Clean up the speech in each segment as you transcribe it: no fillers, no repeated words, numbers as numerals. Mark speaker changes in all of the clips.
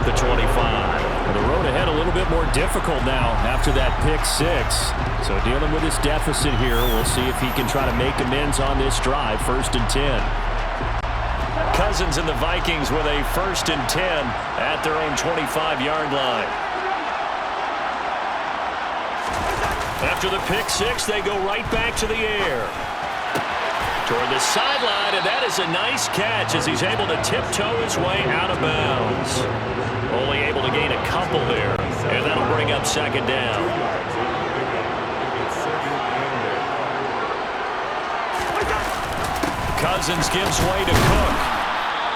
Speaker 1: the 25.
Speaker 2: The road ahead a little bit more difficult now after that pick six. So dealing with his deficit here. We'll see if he can try to make amends on this drive. 1st and 10.
Speaker 1: Cousins and the Vikings with a 1st and 10 at their own 25-yard line. After the pick six, they go right back to the air. Toward the sideline, and that is a nice catch as he's able to tiptoe his way out of bounds. Only able to gain a couple there, and that'll bring up 2nd down. Cousins gives way to Cook,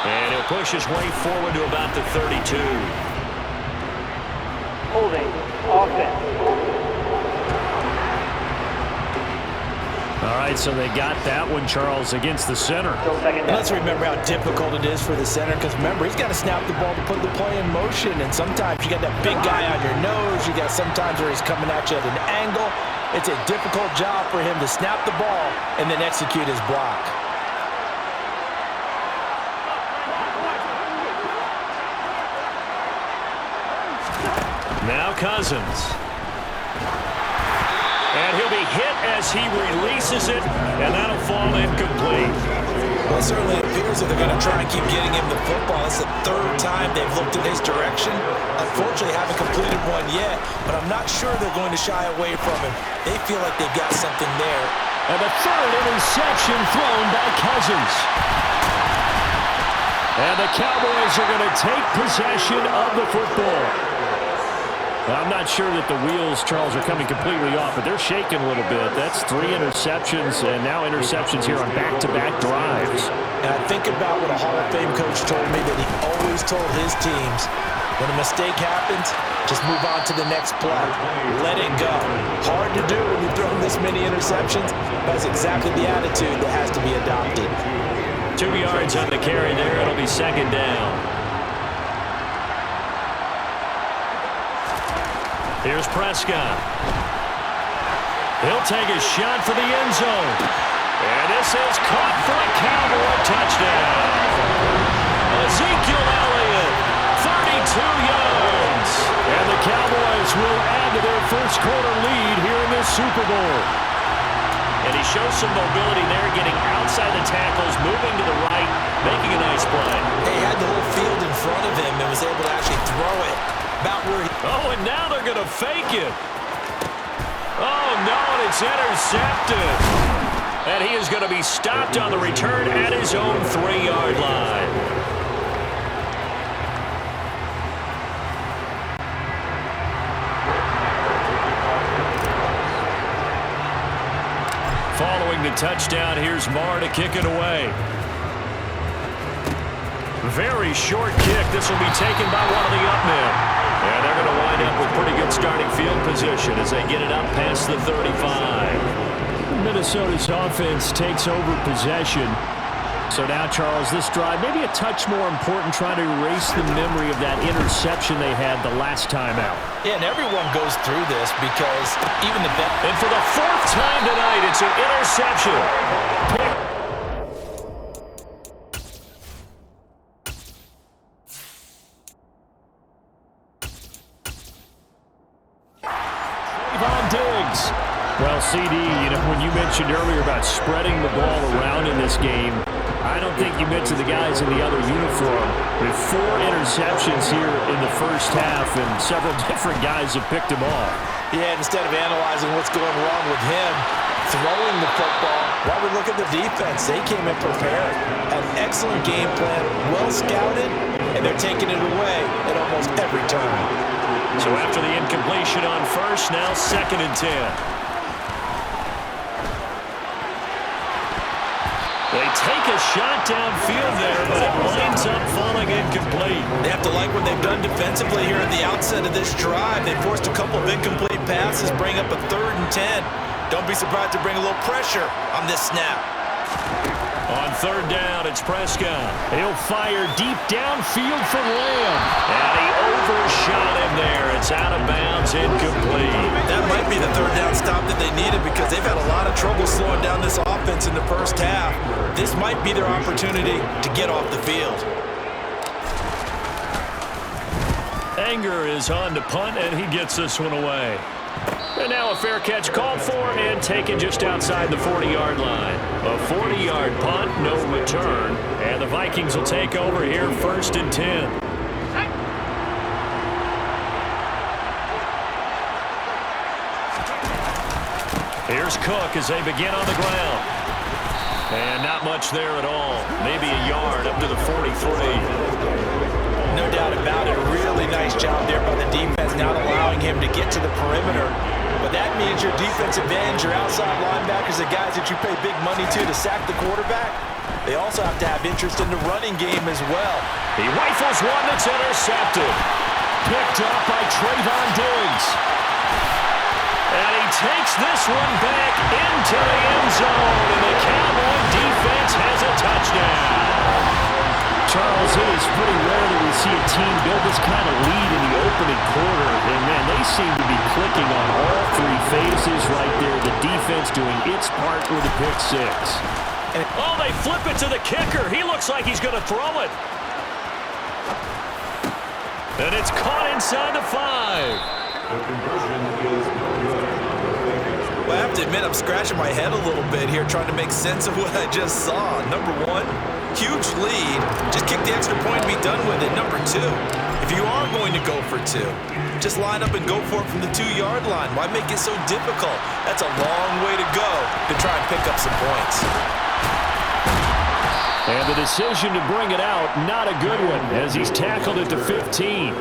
Speaker 1: and he'll push his way forward to about the 32.
Speaker 3: Holding, offense.
Speaker 2: All right, so they got that one, Charles, against the center.
Speaker 4: And let's remember how difficult it is for the center, because remember, he's got to snap the ball to put the play in motion, and sometimes you got that big guy on your nose. You got sometimes where he's coming at you at an angle. It's a difficult job for him to snap the ball and then execute his block.
Speaker 1: Now Cousins. And he'll be hit as he releases it, and that'll fall incomplete.
Speaker 4: Well, it certainly appears that they're going to try and keep getting him the football. It's the 3rd time they've looked in his direction. Unfortunately, haven't completed one yet, but I'm not sure they're going to shy away from him. They feel like they've got something there.
Speaker 2: And the 3rd interception thrown by Cousins. And the Cowboys are going to take possession of the football. I'm not sure that the wheels, Charles, are coming completely off, but they're shaking a little bit. That's 3 interceptions, and now interceptions here on back-to-back drives.
Speaker 4: And I think about what a Hall of Fame coach told me, that he always told his teams, when a mistake happens, just move on to the next play. Let it go. Hard to do when you've thrown this many interceptions, but that's exactly the attitude that has to be adopted.
Speaker 1: 2 yards on the carry there. It'll be 2nd down. Here's Prescott. He'll take a shot for the end zone. And this is caught for a Cowboy touchdown. Ezekiel Elliott, 32 yards. And the Cowboys will add to their first quarter lead here in this Super Bowl. And he shows some mobility there, getting outside the tackles, moving to the right, making a nice play.
Speaker 4: He had the whole field in front of him and was able to actually throw it about where he...
Speaker 1: Oh, and now they're going to fake it. Oh, no, and it's intercepted. And he is going to be stopped on the return at his own 3-yard line. Following the touchdown, here's Marr to kick it away. Very short kick. This will be taken by one of the up men. And they're going to wind up with pretty good starting field position as they get it up past the 35.
Speaker 2: Minnesota's offense takes over possession. So now, Charles, this drive maybe a touch more important, trying to erase the memory of that interception they had the last time out.
Speaker 4: Yeah, and everyone goes through this because even the best...
Speaker 1: And for the 4th time tonight, it's an interception.
Speaker 2: Well, CD, when you mentioned earlier about spreading the ball around in this game, I don't think you mentioned the guys in the other uniform. With 4 interceptions here in the first half, and several different guys have picked them off.
Speaker 4: Yeah, instead of analyzing what's going wrong with him, throwing the football, while we look at the defense, they came in prepared. An excellent game plan, well scouted, and they're taking it away at almost every turn.
Speaker 1: So after the incompletion on first, now 2nd and 10. They take a shot downfield there, but it winds up falling incomplete.
Speaker 4: They have to like what they've done defensively here at the outset of this drive. They forced a couple of incomplete passes, bring up a 3rd and 10. Don't be surprised to bring a little pressure on this snap.
Speaker 1: On 3rd down, it's Prescott. He'll fire deep downfield from Lamb. And he overshot him there. It's out of bounds, incomplete.
Speaker 4: That might be the 3rd down stop that they needed, because they've had a lot of trouble slowing down this offense in the first half. This might be their opportunity to get off the field.
Speaker 1: Anger is on to punt, and he gets this one away. And now a fair catch called for and taken just outside the 40-yard line. A 40-yard punt, no return. And the Vikings will take over here, 1st and 10. Here's Cook as they begin on the ground. And not much there at all. Maybe a yard up to the 43.
Speaker 4: No doubt about it. A really nice job there by the defense, not allowing him to get to the perimeter. But that means your defensive ends, your outside linebackers, the guys that you pay big money to sack the quarterback, they also have to have interest in the running game as well.
Speaker 1: He rifles one that's intercepted. Picked up by Trayvon Diggs. And he takes this one back into the end zone. And the Cowboy defense has a touchdown.
Speaker 2: Charles, it is pretty rare that we see a team build this kind of lead in the opening quarter. And, man, they seem to be clicking on all three phases right there. The defense doing its part with a pick six.
Speaker 1: Oh, they flip it to the kicker. He looks like he's going to throw it. And it's caught inside the 5.
Speaker 5: The conversion is good.
Speaker 4: Well, I have to admit, I'm scratching my head a little bit here trying to make sense of what I just saw. Number one, huge lead. Just kick the extra point and be done with it. Number two, if you are going to go for 2, just line up and go for it from the 2-yard line. Why make it so difficult? That's a long way to go to try and pick up some points.
Speaker 2: And the decision to bring it out, not a good one, as he's tackled it to 15.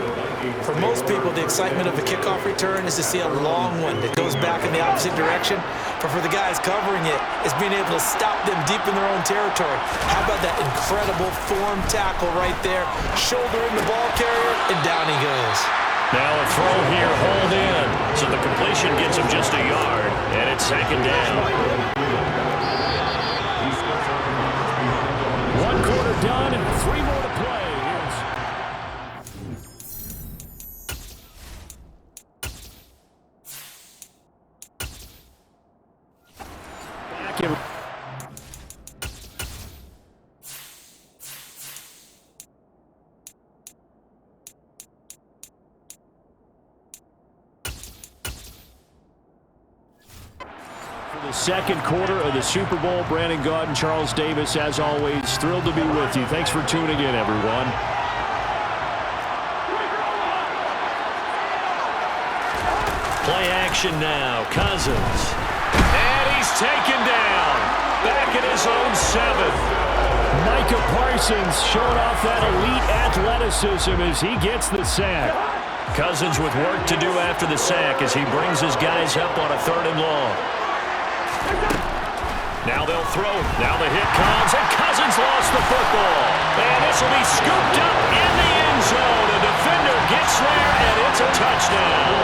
Speaker 4: For most people, the excitement of a kickoff return is to see a long one that goes back in the opposite direction. But for the guys covering it, it's being able to stop them deep in their own territory. How about that incredible form tackle right there? Shoulder in the ball carrier, and down he goes.
Speaker 1: Now a throw here, hold in. So the completion gets him just a yard, and it's 2nd down.
Speaker 2: 1 quarter done and 3 more to play. Second quarter of the Super Bowl. Brandon Gaud and Charles Davis, as always, thrilled to be with you. Thanks for tuning in, everyone.
Speaker 1: Play action now. Cousins. And he's taken down. Back at his own 7.
Speaker 2: Micah Parsons showing off that elite athleticism as he gets the sack.
Speaker 1: Cousins with work to do after the sack as he brings his guys up on a 3rd and long. Now they'll throw. Now the hit comes, and Cousins lost the football. And this will be scooped up in the end zone. A defender gets there, and it's a touchdown.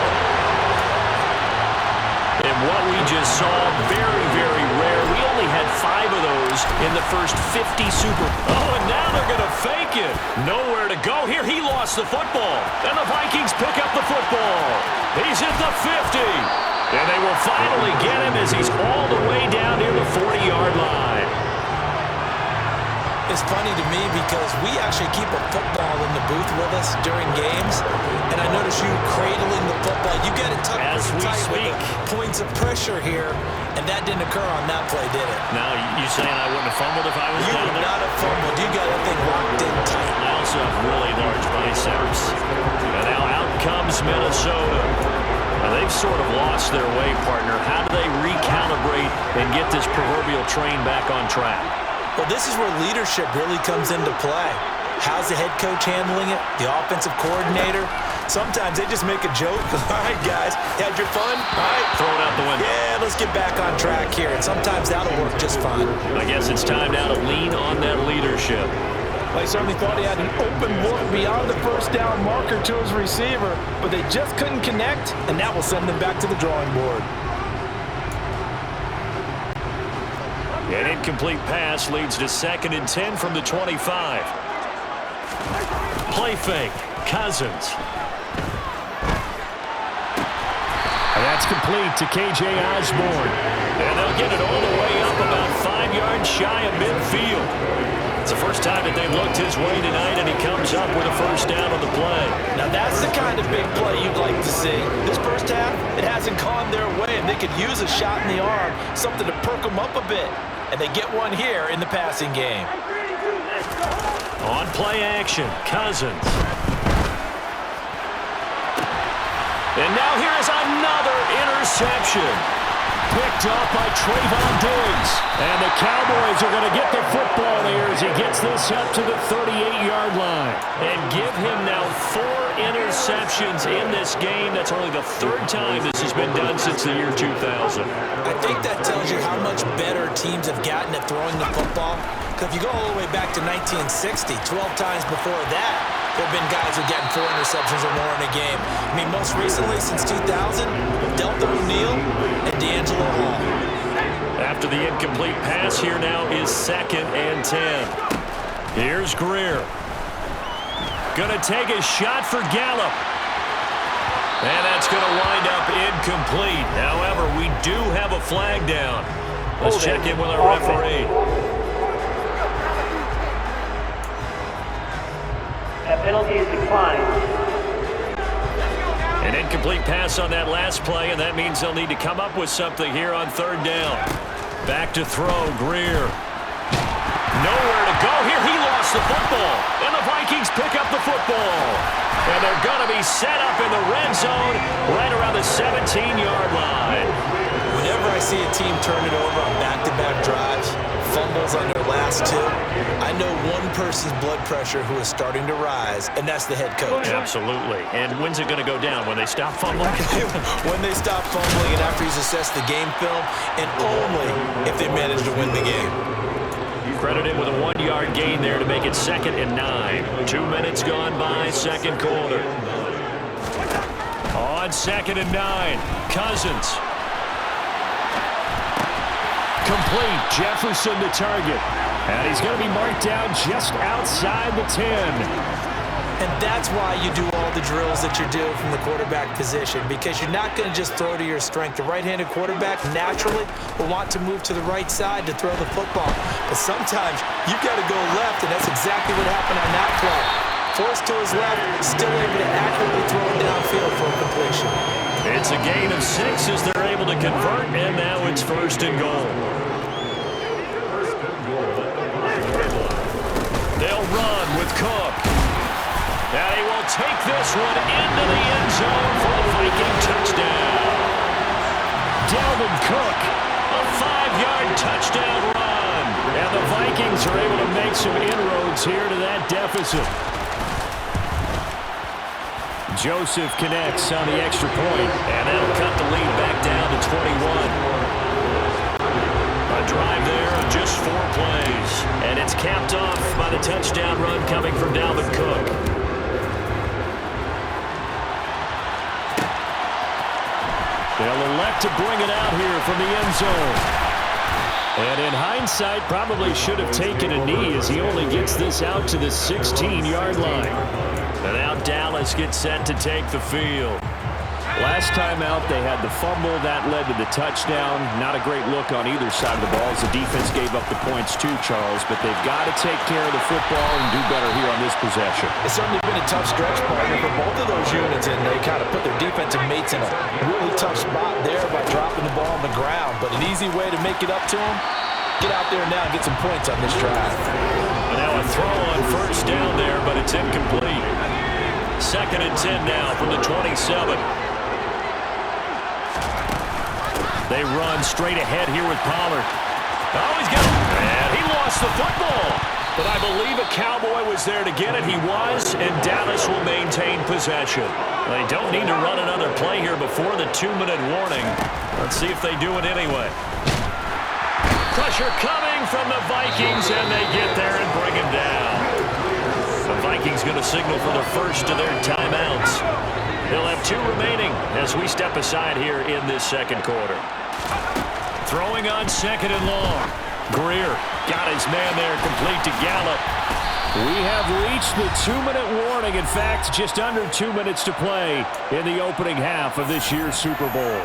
Speaker 1: And what we just saw, very, very rare. We only had 5 of those in the first 50 Super. Oh, and now they're going to fake it. Nowhere to go here. He lost the football. And the Vikings pick up the football. He's at the 50. And they will finally get him as he's all the way down near the 40-yard line.
Speaker 4: It's funny to me because we actually keep a football in the booth with us during games, and I notice you cradling the football. You get it tucked
Speaker 1: as we
Speaker 4: tight
Speaker 1: speak.
Speaker 4: With the points of pressure here, and that didn't occur on that play, did it?
Speaker 1: Now, you saying I wouldn't have fumbled if I was
Speaker 4: you
Speaker 1: down
Speaker 4: would
Speaker 1: there?
Speaker 4: not have fumbled. You got that thing locked in tight.
Speaker 1: I also have really large biceps. And now out comes Minnesota. Now, they've sort of lost their way, partner. How do they recalibrate and get this proverbial train back on track?
Speaker 4: Well, this is where leadership really comes into play. How's the head coach handling it? The offensive coordinator? Sometimes they just make a joke. All right, guys, had your fun? All right.
Speaker 1: Throw it out the window.
Speaker 4: Yeah, let's get back on track here. And sometimes that'll work just fine.
Speaker 1: I guess it's time now to lean on that leadership.
Speaker 6: They certainly thought he had an open look beyond the first down marker to his receiver, but they just couldn't connect, and that will send them back to the drawing board.
Speaker 1: An incomplete pass leads to 2nd and 10 from the 25. Play fake. Cousins.
Speaker 2: And that's complete to K.J. Osborne.
Speaker 1: And they'll get it all the way up about 5 yards shy of midfield. It's the first time that they've looked his way tonight, and he comes up with a first down on the play.
Speaker 4: Now that's the kind
Speaker 6: kind of big play you'd like to see. This first half, it hasn't gone their way, and they could use a shot in the arm, something to perk them up a bit. And they get one here in the passing game.
Speaker 1: On play action, Cousins. And now here's another interception. Picked off by Trayvon Diggs. And the Cowboys are going to get the football here as he gets this up to the 38-yard line. And give him now 4 interceptions in this game. That's only the 3rd time this has been done since the year 2000.
Speaker 4: I think that tells you how much better teams have gotten at throwing the football. Because if you go all the way back to 1960, 12 times before that, there have been guys who are getting 4 interceptions or more in a game. I mean, most recently, since 2000, Delta O'Neal and D'Angelo Hall.
Speaker 1: After the incomplete pass, here now is 2nd and 10. Here's Greer. Going to take a shot for Gallup. And that's going to wind up incomplete. However, we do have a flag down. Let's check in with our referee.
Speaker 3: That penalty is declined.
Speaker 1: An incomplete pass on that last play, and that means they'll need to come up with something here on 3rd down. Back to throw, Greer. Nowhere to go here. He lost the football, and the Vikings pick up the football. And they're going to be set up in the red zone right around the 17-yard line.
Speaker 4: Whenever I see a team turn it over on back-to-back drives, fumbles on their last 2, I know one person's blood pressure who is starting to rise, and that's the head coach.
Speaker 1: Absolutely. And when's it going to go down? When they stop fumbling?
Speaker 4: When they stop fumbling and after he's assessed the game film, and only if they manage to win the game.
Speaker 1: Credit him with a 1-yard gain there to make it 2nd and 9. 2 minutes gone by, 2nd quarter. On 2nd and 9, Cousins. Complete. Jefferson the target. And he's going to be marked down just outside the 10.
Speaker 4: And that's why you do all the drills that you do from the quarterback position, because you're not going to just throw to your strength. The right-handed quarterback naturally will want to move to the right side to throw the football. But sometimes you've got to go left, and that's exactly what happened on that play. Forced to his left, still able to accurately throw it downfield for a completion.
Speaker 1: It's a gain of 6 as they're able to convert, and now it's 1st and goal. They'll run with Cook. And he will take this one into the end zone for a Viking touchdown. Dalvin Cook, a 5-yard touchdown run. And the Vikings are able to make some inroads here to that deficit. Joseph connects on the extra point, and that'll cut the lead back down to 21. A drive there of just 4 plays. And it's capped off by the touchdown run coming from Dalvin Cook. They'll elect to bring it out here from the end zone. And in hindsight, probably should have taken a knee as he only gets this out to the 16-yard line. And now Dallas gets set to take the field. Last time out, they had the fumble. That led to the touchdown. Not a great look on either side of the ball as the defense gave up the points too, Charles. But they've got to take care of the football and do better here on this possession.
Speaker 6: It's certainly been a tough stretch, partner, for both of those units, and they kind of put their defensive mates in a really tough spot there by dropping the ball on the ground. But an easy way to make it up to them, get out there now and get some points on this drive.
Speaker 1: And now a throw on 1st down there, but it's incomplete. 2nd and 10 now from the 27. They run straight ahead here with Pollard. Oh, he's got it. And he lost the football. But I believe a Cowboy was there to get it. He was, and Dallas will maintain possession. They don't need to run another play here before the 2-minute warning. Let's see if they do it anyway. Pressure coming from the Vikings, and they get there and bring him down. The Vikings going to signal for the first of their timeouts. They'll have 2 remaining as we step aside here in this 2nd quarter. Throwing on 2nd and long. Greer got his man there, complete to Gallup.
Speaker 2: We have reached the 2-minute warning. In fact, just under 2 minutes to play in the opening half of this year's Super Bowl.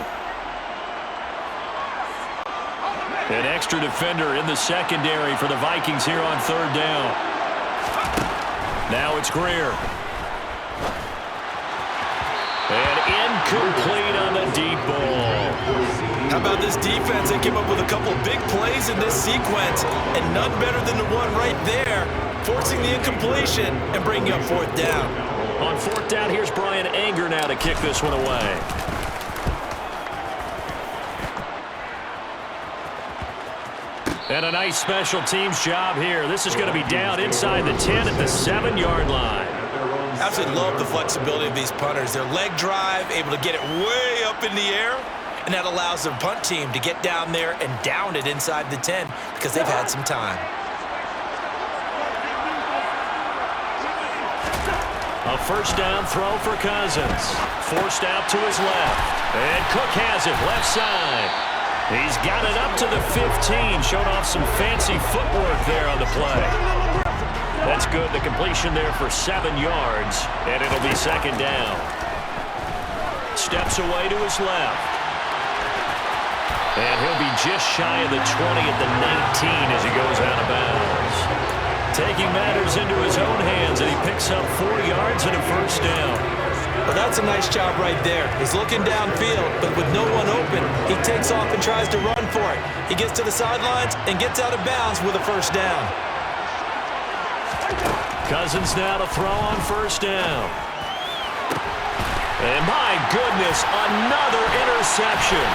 Speaker 1: An extra defender in the secondary for the Vikings here on 3rd down. Now it's Greer. Incomplete on the deep ball.
Speaker 6: How about this defense? They came up with a couple of big plays in this sequence, and none better than the one right there, forcing the incompletion and bringing up fourth down.
Speaker 1: On fourth down, here's Brian Anger now to kick this one away. And a nice special teams job here. This is going to be down inside the 10 at the 7-yard line.
Speaker 6: Absolutely love the flexibility of these punters. Their leg drive, able to get it way up in the air, and that allows their punt team to get down there and down it inside the 10 because they've had some time.
Speaker 1: A first down throw for Cousins. Forced out to his left. And Cook has it left side. He's got it up to the 15. Showed off some fancy footwork there on the play. That's good. The completion there for 7 yards. And it'll be second down. Steps away to his left. And he'll be just shy of the 20 at the 19 as he goes out of bounds. Taking matters into his own hands, and he picks up 4 yards and a first down.
Speaker 6: Well, that's a nice job right there. He's looking downfield, but with no one open, he takes off and tries to run for it. He gets to the sidelines and gets out of bounds with a first down.
Speaker 1: Cousins now to throw on first down. And my goodness, another interception.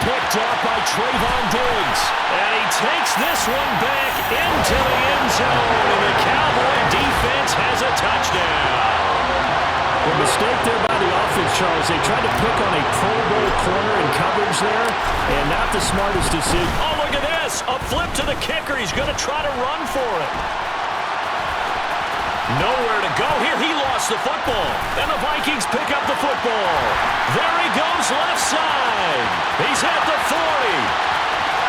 Speaker 1: Picked up by Trayvon Diggs. And he takes this one back into the end zone. And the Cowboy defense has a touchdown.
Speaker 2: The mistake there by the offense, Charles. They tried to pick on a Pro Bowl corner in coverage there, and not the smartest decision.
Speaker 1: Oh, look at this. A flip to the kicker. He's going to try to run for it. Nowhere to go here. He lost the football. And the Vikings pick up the football. There he goes left side. He's at the 40,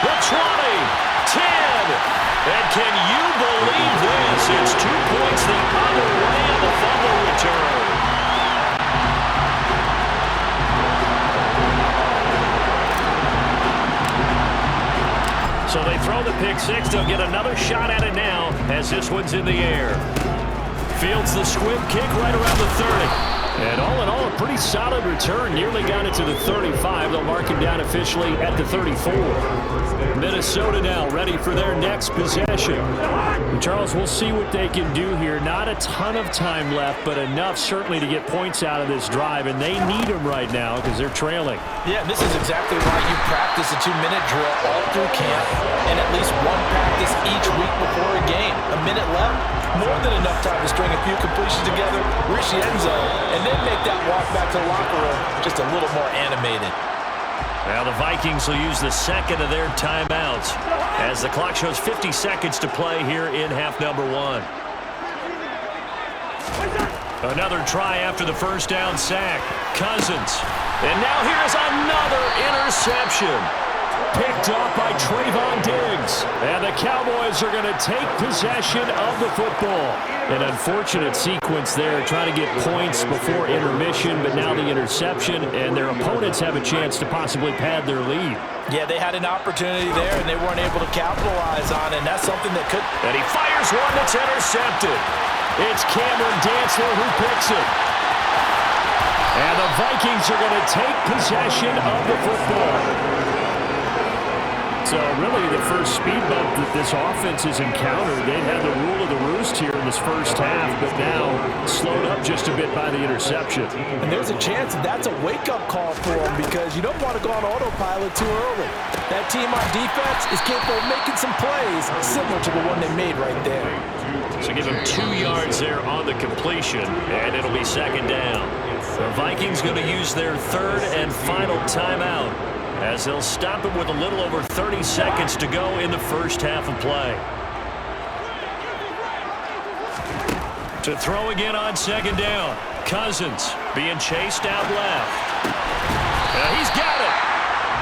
Speaker 1: the 20, 10. And can you believe this? It's 2 points the other way on the fumble return. So they throw the pick six. They'll get another shot at it now as this one's in the air. Fields the squib kick right around the 30.
Speaker 2: And all in all, a pretty solid return. Nearly got it to the 35. They'll mark him down officially at the 34. Minnesota now ready for their next possession. And Charles, we'll see what they can do here. Not a ton of time left, but enough certainly to get points out of this drive. And they need them right now because they're trailing.
Speaker 6: Yeah, this is exactly why you practice a 2-minute drill all through camp and at least one practice each week before a game. A minute left. More than enough time to string a few completions together, reach the end zone, and then make that walk back to the locker room just a little more animated.
Speaker 1: Now the Vikings will use the second of their timeouts as the clock shows 50 seconds to play here in half number 1. Another try after the first down sack. Cousins. And now here's another interception. Picked up by Trayvon Diggs. And the Cowboys are going to take possession of the football. An unfortunate sequence there, trying to get points before intermission, but now the interception, and their opponents have a chance to possibly pad their lead.
Speaker 6: Yeah, they had an opportunity there, and they weren't able to capitalize on it, and that's something that could...
Speaker 1: And he fires one that's intercepted. It's Cameron Dantzler who picks it. And the Vikings are going to take possession of the football.
Speaker 2: So really the first speed bump that this offense has encountered, they'd had the rule of the roost here in this first half, but now slowed up just a bit by the interception.
Speaker 6: And there's a chance that that's a wake-up call for them because you don't want to go on autopilot too early. That team on defense is capable of making some plays similar to the one they made right there.
Speaker 1: So give him 2 yards there on the completion, and it'll be second down. The Vikings going to use their third and final timeout, as they'll stop it with a little over 30 seconds to go in the first half of play. To throw again on second down. Cousins being chased out left. He's got it.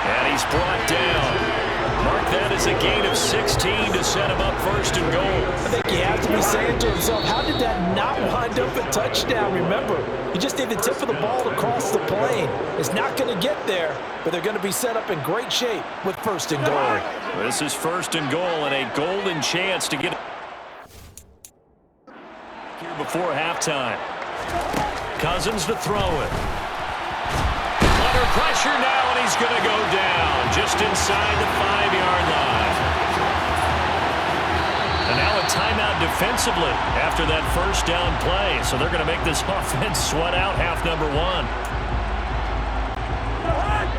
Speaker 1: And he's brought down. Mark that as a gain of 16 to set him up first and goal.
Speaker 6: I think he has to be saying to himself, how did that not wind up a touchdown? Remember, he just did the tip of the ball across the plane. It's not going to get there, but they're going to be set up in great shape with first and goal.
Speaker 1: This is first and goal and a golden chance to get it here before halftime. Cousins to throw it. under pressure now, and he's going to go down just inside the 5-yard line. And now a timeout defensively after that first down play. So they're going to make this offense sweat out half number one.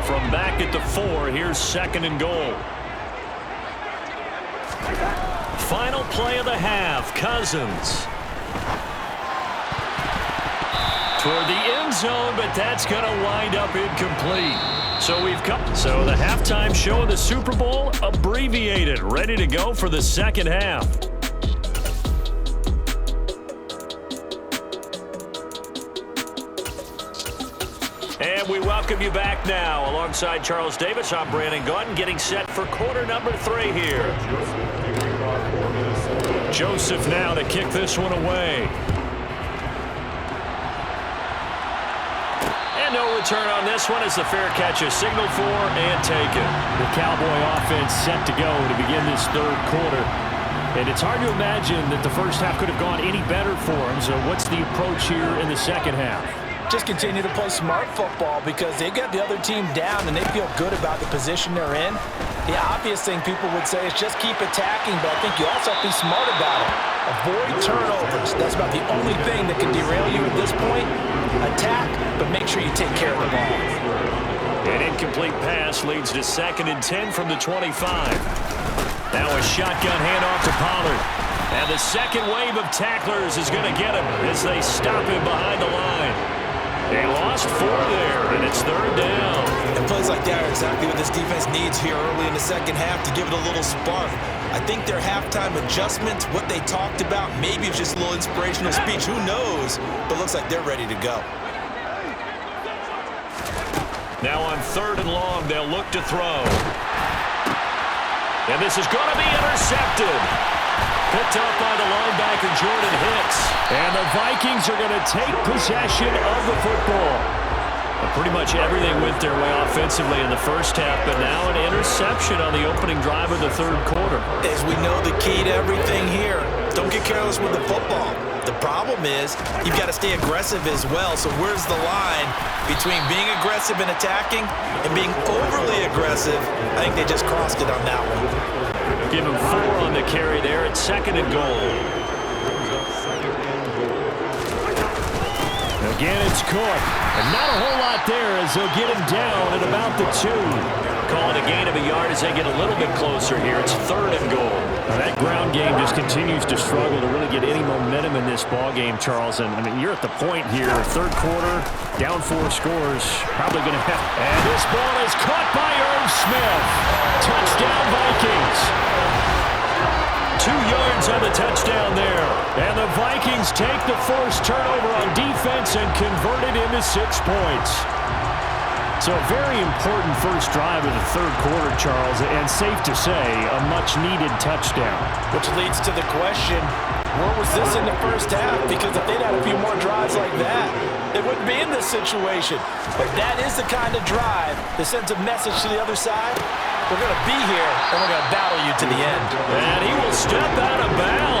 Speaker 1: From back at the 4, here's 2nd and goal. Final play of the half, Cousins. Toward the end zone, but that's going to wind up incomplete. So the halftime show of the Super Bowl abbreviated, ready to go for the second half. And we welcome you back now. Alongside Charles Davis, I'm Brandon Gaudin, getting set for quarter number 3 here. Joseph now to kick this one away. And no return on this one as the fair catch is signaled for and taken.
Speaker 2: The Cowboy offense set to go to begin this third quarter. And it's hard to imagine that the first half could have gone any better for them. So what's the approach here in the second half?
Speaker 6: Just continue to play smart football because they got the other team down and they feel good about the position they're in. The obvious thing people would say is just keep attacking, but I think you also have to be smart about it. Avoid turnovers. That's about the only thing that can derail you at this point. Attack, but make sure you take care of the ball.
Speaker 1: An incomplete pass leads to 2nd and 10 from the 25. Now a shotgun handoff to Pollard. And the second wave of tacklers is going to get him as they stop him behind the line. They lost 4 there, and it's 3rd down.
Speaker 4: And plays like that are exactly what this defense needs here early in the second half to give it a little spark. I think their halftime adjustments, what they talked about, maybe it's just a little inspirational speech. Who knows? But looks like they're ready to go.
Speaker 1: Now on 3rd and long, they'll look to throw. And this is going to be intercepted. Picked up by the linebacker, Jordan Hicks.
Speaker 2: And the Vikings are going to take possession of the football.
Speaker 1: Pretty much everything went their way offensively in the first half, but now an interception on the opening drive of the third quarter.
Speaker 4: As we know, the key to everything here, don't get careless with the football. The problem is you've got to stay aggressive as well. So where's the line between being aggressive and attacking and being overly aggressive? I think they just crossed it on that one.
Speaker 1: Give him 4 on the carry there at 2nd and goal.
Speaker 2: Again, it's Cook. And not a whole lot there as they'll get him down at about the 2.
Speaker 1: Calling a gain of a yard as they get a little bit closer here. It's 3rd and goal.
Speaker 2: Now that ground game just continues to struggle to really get any momentum in this ball game, Charles. And I mean, you're at the point here, third quarter, down 4 scores, probably going to have.
Speaker 1: And this ball is caught by Irv Smith. Touchdown, Vikings. 2 yards on the touchdown there. And the Vikings take the first turnover on defense and convert it into 6 points.
Speaker 2: So a very important first drive of the third quarter, Charles, and safe to say, a much-needed touchdown.
Speaker 6: Which leads to the question, where was this in the first half? Because if they'd had a few more drives like that, they wouldn't be in this situation. But that is the kind of drive that sends a message to the other side. We're going to be here, and we're going to battle you to the end.
Speaker 1: And he will step out of bounds.